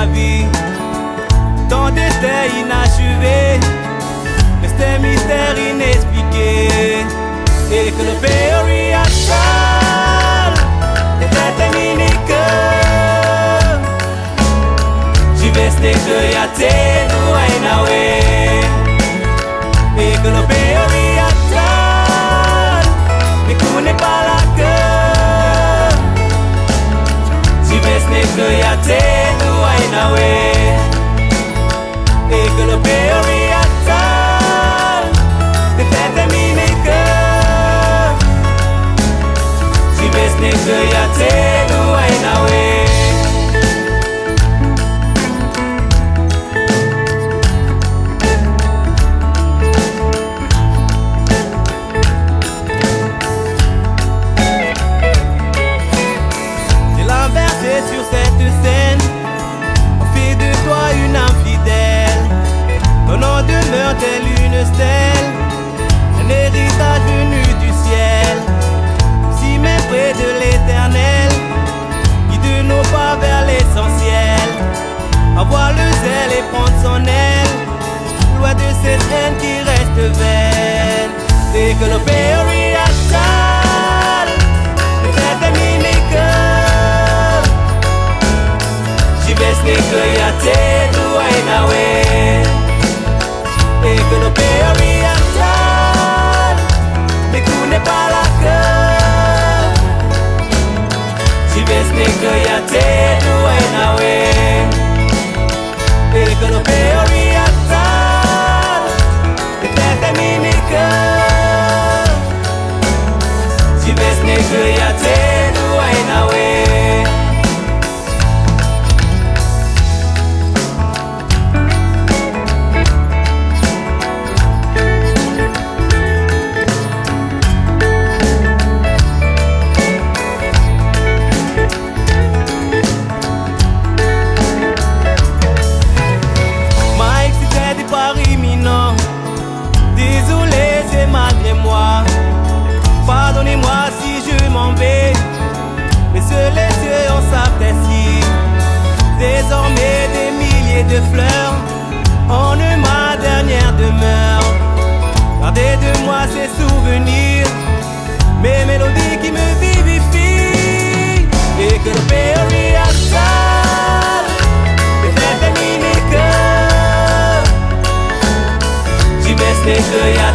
ma vie. Tant d'essais inachevés, restait mystère inexpliqué. Et que le péri actuel était terminé que j'y vais ce que y'a t'es nous et que le péri actuel ne connaît pas la queue. J'y vais ce que y'a t'es nous et que le péri actuel était terminé que j'y vais ce que y'a t'es nous sur cette scène, on fait de toi une infidèle. Ton nom demeure telle une stèle, un héritage venu du ciel. Si même près de l'éternel, guide nos pas vers l'essentiel. Avoir le zèle et prendre son aile, loin de cette haine qui reste vaine. Et que le péri actuel ne fait terminer que que y'a t'es nous et que le péri actuel ne connaît pas la queue. J'y vais que y'a t'es nous et que le péri actuel ne fait terminé que j'y vais que y'a t'es nous désolé, c'est malgré moi. Pardonnez-moi si je m'en vais, mais seuls les yeux on s'apprécie. Désormais des milliers de fleurs ornent ma dernière demeure. Gardez de moi ces souvenirs, mes mélodies qui me vivifient. Et que le péri actuel ne fait terminer que j'y vais que y'a